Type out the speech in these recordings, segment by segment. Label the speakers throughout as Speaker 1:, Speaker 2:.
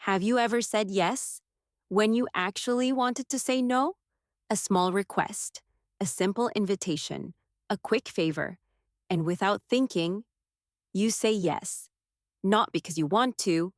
Speaker 1: Have you ever said yes when you actually wanted to say no? A small request, a simple invitation, a quick favor, and without thinking, you say yes, not because you want to,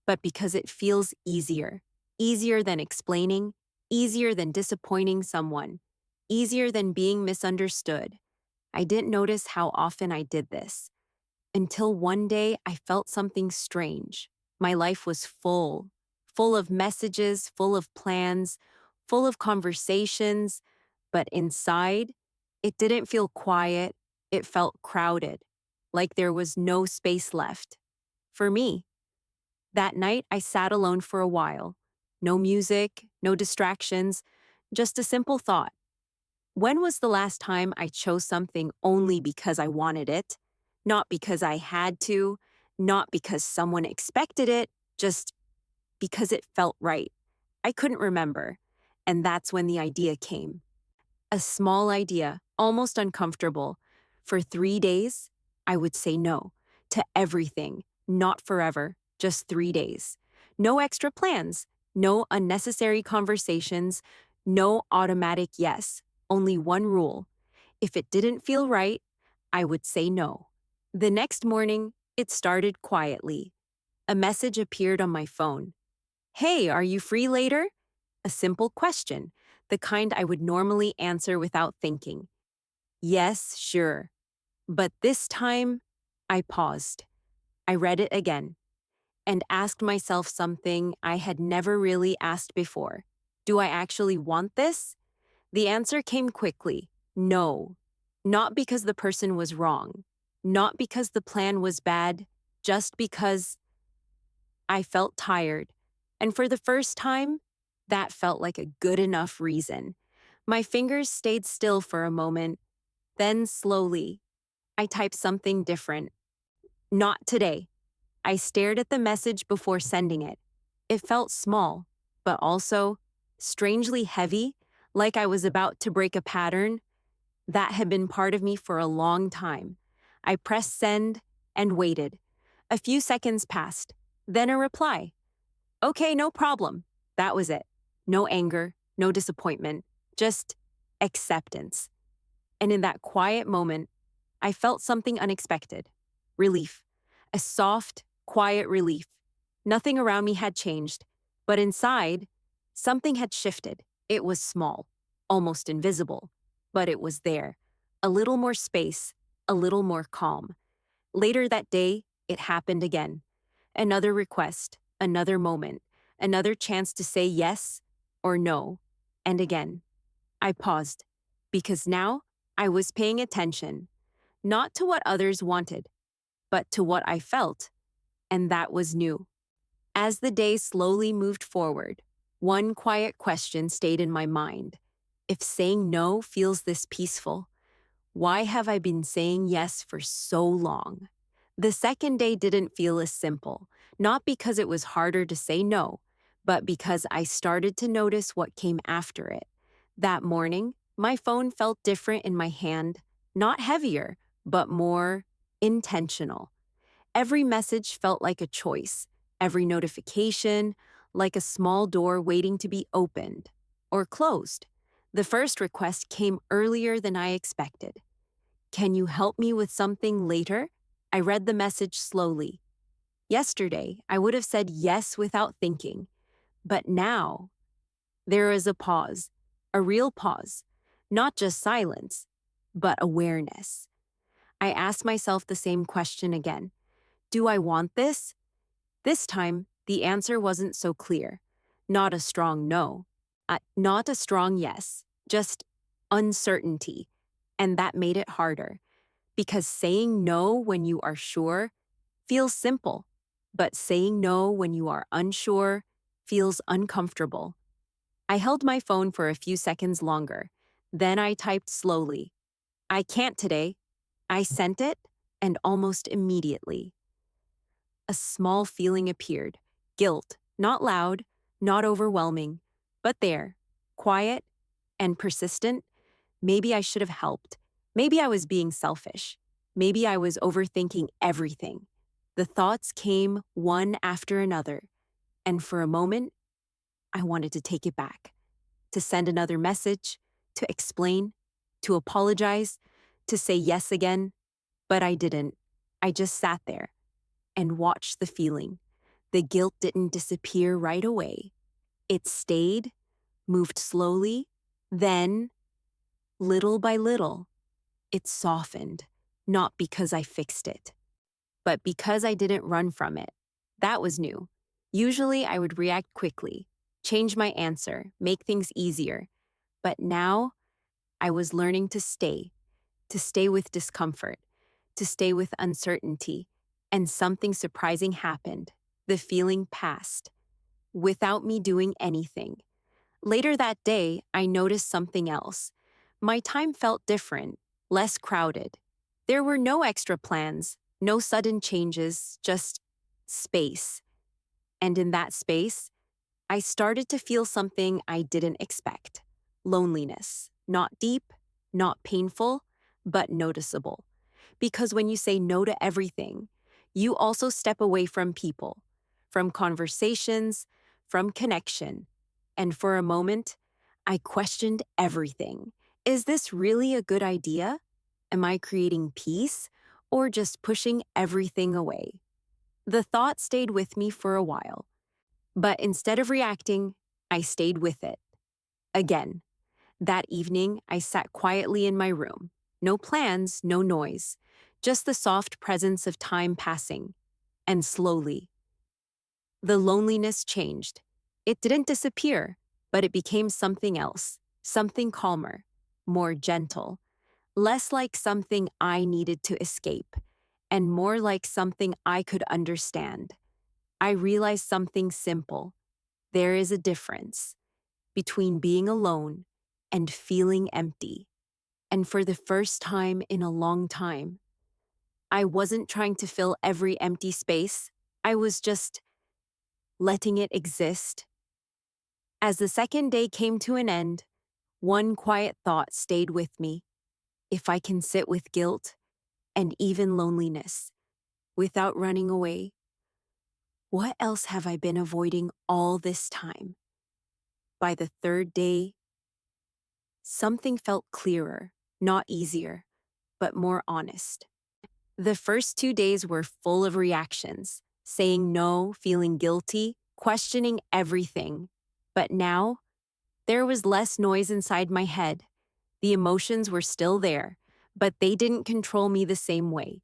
Speaker 1: but because it feels easier. Easier than explaining, easier than disappointing someone, easier than being misunderstood. I didn't notice how often I did this until one day I felt something strange. My life was full of messages, full of plans, full of conversations, but inside, it didn't feel quiet, it felt crowded, like there was no space left. For me, that night I sat alone for a while. No music, no distractions, just a simple thought. When was the last time I chose something only because I wanted it? Not because I had to, not because someone expected it, just because it felt right. I couldn't remember. And that's when the idea came. A small idea, almost uncomfortable. For 3 days, I would say no to everything, not forever, just 3 days. No extra plans, no unnecessary conversations, no automatic yes. Only one rule. If it didn't feel right, I would say no. The next morning, it started quietly. A message appeared on my phone. Hey, are you free later? A simple question, the kind I would normally answer without thinking. Yes, sure. But this time, I paused. I read it again and asked myself something I had never really asked before. Do I actually want this? The answer came quickly. No. Not because the person was wrong. Not because the plan was bad. Just because I felt tired. And for the first time, that felt like a good enough reason. My fingers stayed still for a moment. Then slowly, I typed something different. Not today. I stared at the message before sending it. It felt small, but also strangely heavy, like I was about to break a pattern that had been part of me for a long time. I pressed send and waited. A few seconds passed. Then a reply. Okay, no problem. That was it. No anger, no disappointment, just acceptance. And in that quiet moment, I felt something unexpected. Relief. A soft, quiet relief. Nothing around me had changed, but inside, something had shifted. It was small, almost invisible, but it was there. A little more space, a little more calm. Later that day, it happened again. Another request, another moment, another chance to say yes or no. And again, I paused because now I was paying attention, not to what others wanted, but to what I felt, and that was new. As the day slowly moved forward, one quiet question stayed in my mind. If saying no feels this peaceful, why have I been saying yes for so long? The second day didn't feel as simple, not because it was harder to say no, but because I started to notice what came after it. That morning, my phone felt different in my hand, not heavier, but more intentional. Every message felt like a choice, every notification, like a small door waiting to be opened or closed. The first request came earlier than I expected. Can you help me with something later? I read the message slowly. Yesterday, I would have said yes without thinking, but now there is a pause, a real pause, not just silence, but awareness. I asked myself the same question again. Do I want this? This time, the answer wasn't so clear. Not a strong no, not a strong yes, just uncertainty. And that made it harder, because saying no when you are sure feels simple, but saying no when you are unsure feels uncomfortable. I held my phone for a few seconds longer. Then I typed slowly. I can't today. I sent it, and almost immediately, a small feeling appeared. Guilt, not loud, not overwhelming, but there, quiet and persistent. Maybe I should have helped. Maybe I was being selfish. Maybe I was overthinking everything. The thoughts came one after another. And for a moment, I wanted to take it back, to send another message, to explain, to apologize, to say yes again. But I didn't. I just sat there and watched the feeling. The guilt didn't disappear right away. It stayed, moved slowly, then, little by little, it softened, not because I fixed it, but because I didn't run from it. That was new. Usually I would react quickly, change my answer, make things easier. But now I was learning to stay with discomfort, to stay with uncertainty. And something surprising happened. The feeling passed, without me doing anything. Later that day, I noticed something else. My time felt different, less crowded. There were no extra plans, no sudden changes, just space. And in that space, I started to feel something I didn't expect: loneliness. Not deep, not painful, but noticeable. Because when you say no to everything, you also step away from people, from conversations, from connection. And for a moment, I questioned everything. Is this really a good idea? Am I creating peace or just pushing everything away? The thought stayed with me for a while, but instead of reacting, I stayed with it. Again, that evening, I sat quietly in my room. No plans, no noise, just the soft presence of time passing. And slowly, the loneliness changed. It didn't disappear, but it became something else, something calmer, more gentle, less like something I needed to escape, and more like something I could understand. I realized something simple. There is a difference between being alone and feeling empty. And for the first time in a long time, I wasn't trying to fill every empty space. I was just letting it exist. As the second day came to an end, one quiet thought stayed with me. If I can sit with guilt and even loneliness without running away, what else have I been avoiding all this time? By the third day, something felt clearer, not easier, but more honest. The first 2 days were full of reactions, saying no, feeling guilty, questioning everything. But now, there was less noise inside my head. The emotions were still there, but they didn't control me the same way.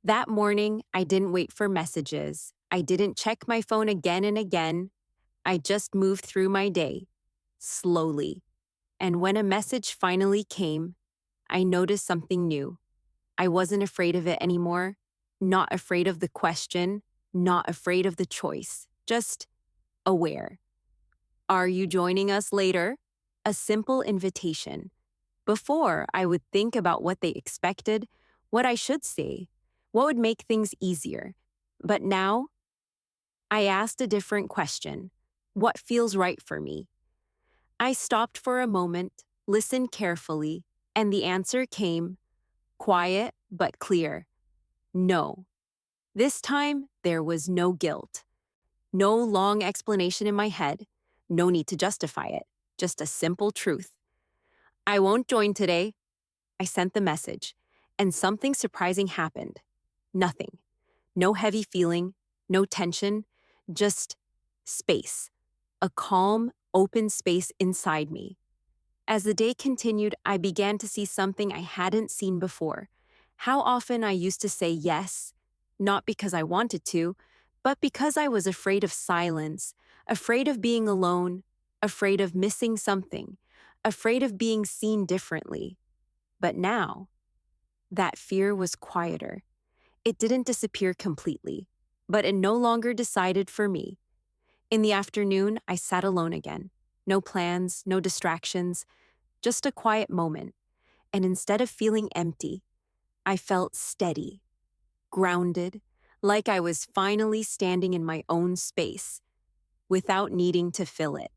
Speaker 1: That morning, I didn't wait for messages. I didn't check my phone again and again. I just moved through my day, slowly. And when a message finally came, I noticed something new. I wasn't afraid of it anymore, not afraid of the question, not afraid of the choice, just aware. Are you joining us later? A simple invitation. Before, I would think about what they expected, what I should say, what would make things easier. But now, I asked a different question. What feels right for me? I stopped for a moment, listened carefully, and the answer came, quiet but clear. No. This time, there was no guilt. No long explanation in my head. No need to justify it. Just a simple truth. I won't join today. I sent the message, and something surprising happened. Nothing. No heavy feeling, no tension, just space. A calm, open space inside me. As the day continued, I began to see something I hadn't seen before. How often I used to say yes, not because I wanted to, but because I was afraid of silence, afraid of being alone, afraid of missing something, afraid of being seen differently. But now, that fear was quieter. It didn't disappear completely, but it no longer decided for me. In the afternoon, I sat alone again. No plans, no distractions, just a quiet moment. And instead of feeling empty, I felt steady, grounded, like I was finally standing in my own space, without needing to fill it.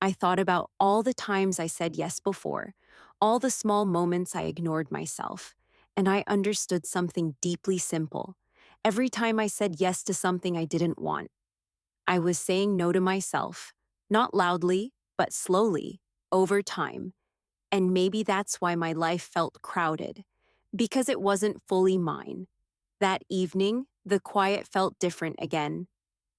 Speaker 1: I thought about all the times I said yes before, all the small moments I ignored myself, and I understood something deeply simple. Every time I said yes to something I didn't want, I was saying no to myself, not loudly, but slowly, over time. And maybe that's why my life felt crowded, because it wasn't fully mine. That evening, the quiet felt different again.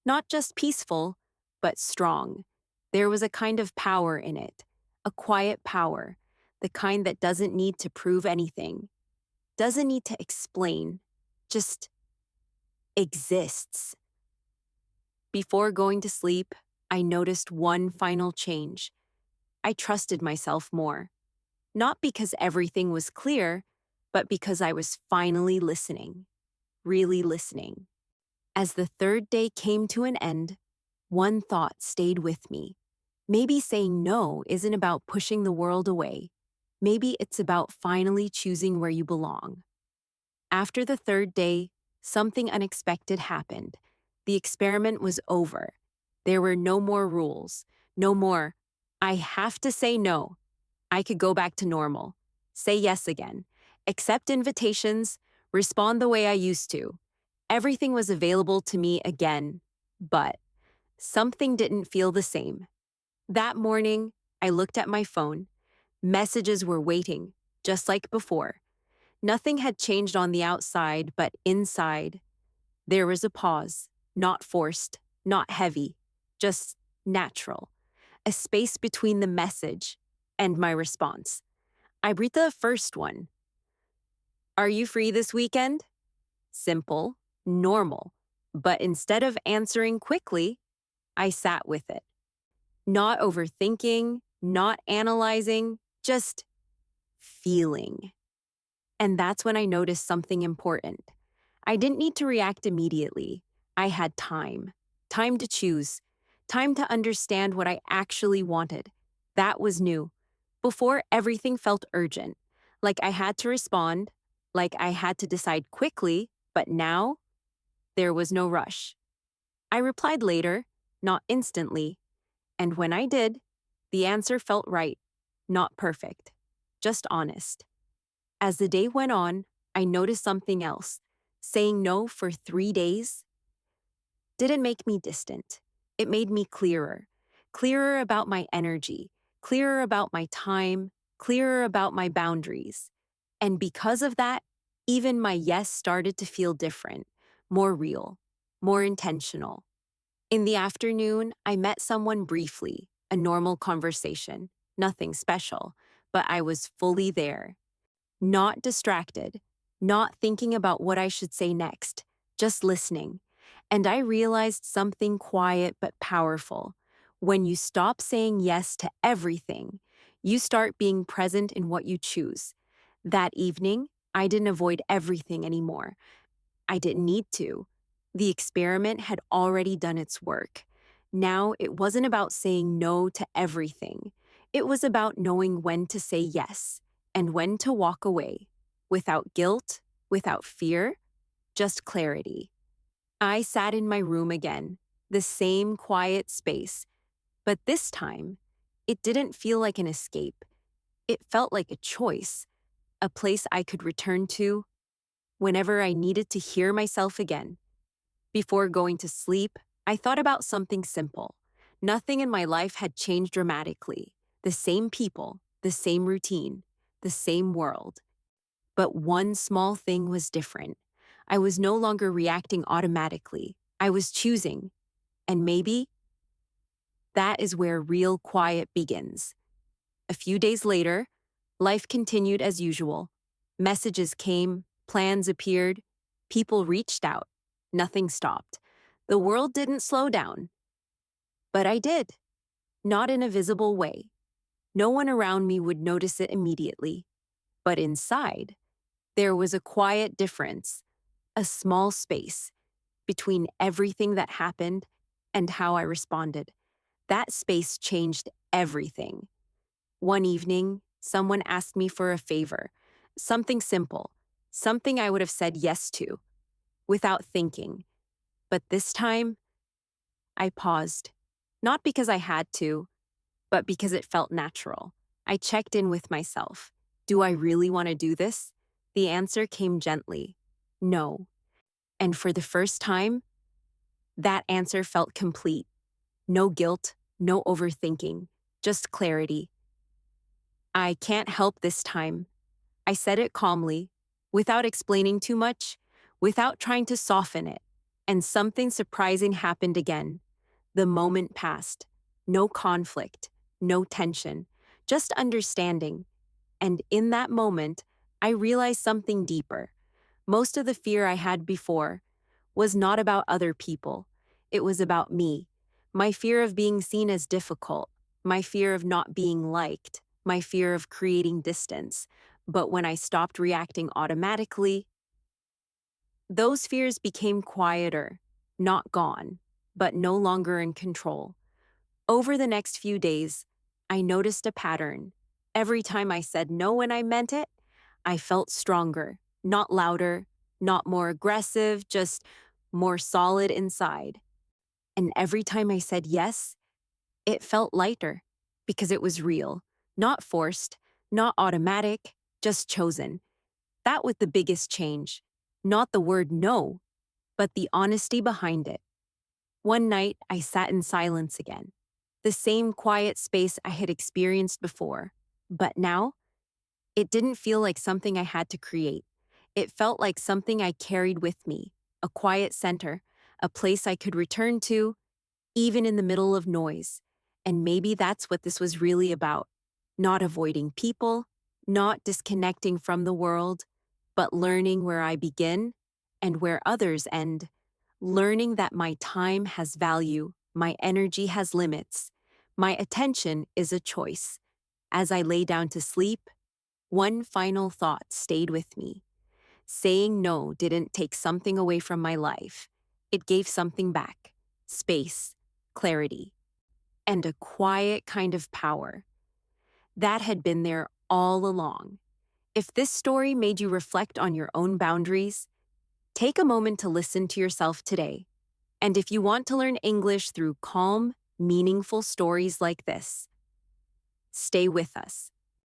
Speaker 1: Not just peaceful, but strong. There was a kind of power in it, a quiet power, the kind that doesn't need to prove anything, doesn't need to explain, just exists. Before going to sleep, I noticed one final change. I trusted myself more. Not because everything was clear, but because I was finally listening, really listening. As the third day came to an end, one thought stayed with me. Maybe saying no isn't about pushing the world away. Maybe it's about finally choosing where you belong. After the third day, something unexpected happened. The experiment was over. There were no more rules, no more, I have to say no. I could go back to normal, say yes again, accept invitations, respond the way I used to. Everything was available to me again, but something didn't feel the same. That morning, I looked at my phone. Messages were waiting, just like before. Nothing had changed on the outside, but inside, there was a pause, not forced, not heavy, just natural. A space between the message and my response. I read the first one. Are you free this weekend? Simple, normal. But instead of answering quickly, I sat with it. Not overthinking, not analyzing, just feeling. And that's when I noticed something important. I didn't need to react immediately. I had time. Time to choose. Time to understand what I actually wanted. That was new. Before, everything felt urgent. Like I had to respond, like I had to decide quickly, but now, there was no rush. I replied later, not instantly. And when I did, the answer felt right, not perfect, just honest. As the day went on, I noticed something else. Saying no for 3 days didn't make me distant. It made me clearer. Clearer about my energy, clearer about my time, clearer about my boundaries. And because of that, even my yes started to feel different, more real, more intentional. In the afternoon, I met someone briefly, a normal conversation, nothing special, but I was fully there. Not distracted, not thinking about what I should say next, just listening. And I realized something quiet but powerful. When you stop saying yes to everything, you start being present in what you choose. That evening, I didn't avoid everything anymore. I didn't need to. The experiment had already done its work. Now it wasn't about saying no to everything. It was about knowing when to say yes and when to walk away, without guilt, without fear, just clarity. I sat in my room again, the same quiet space, but this time, it didn't feel like an escape. It felt like a choice, a place I could return to whenever I needed to hear myself again. Before going to sleep, I thought about something simple. Nothing in my life had changed dramatically. The same people, the same routine, the same world. But one small thing was different. I was no longer reacting automatically. I was choosing. And maybe that is where real quiet begins. A few days later, life continued as usual. Messages came, plans appeared, people reached out. Nothing stopped. The world didn't slow down. But I did. Not in a visible way. No one around me would notice it immediately. But inside, there was a quiet difference, a small space between everything that happened and how I responded. That space changed everything. One evening, someone asked me for a favor, something simple, something I would have said yes to, without thinking. But this time, I paused, not because I had to, but because it felt natural. I checked in with myself. Do I really want to do this? The answer came gently. No. And for the first time, That answer felt complete. No guilt, no overthinking, just clarity. I can't help this time. I said it calmly, without explaining too much, without trying to soften it. And something surprising happened again. The moment passed. No conflict, no tension, just understanding. And in that moment, I realized something deeper. Most of the fear I had before was not about other people. It was about me. My fear of being seen as difficult, my fear of not being liked, my fear of creating distance. But when I stopped reacting automatically, those fears became quieter, not gone, but no longer in control. Over the next few days, I noticed a pattern. Every time I said no when I meant it, I felt stronger, not louder, not more aggressive, just more solid inside. And every time I said yes, it felt lighter because it was real, not forced, not automatic, just chosen. That was the biggest change. Not the word no, but the honesty behind it. One night, I sat in silence again. The same quiet space I had experienced before. But now, it didn't feel like something I had to create. It felt like something I carried with me, a quiet center, a place I could return to, even in the middle of noise. And maybe that's what this was really about. Not avoiding people, not disconnecting from the world, but learning where I begin and where others end. Learning that my time has value, my energy has limits, my attention is a choice. As I lay down to sleep, one final thought stayed with me. Saying no didn't take something away from my life. It gave something back: space, clarity, and a quiet kind of power that had been there all along. If this story made you reflect on your own boundaries, take a moment to listen to yourself today. And if you want to learn English through calm, meaningful stories like this, stay with us.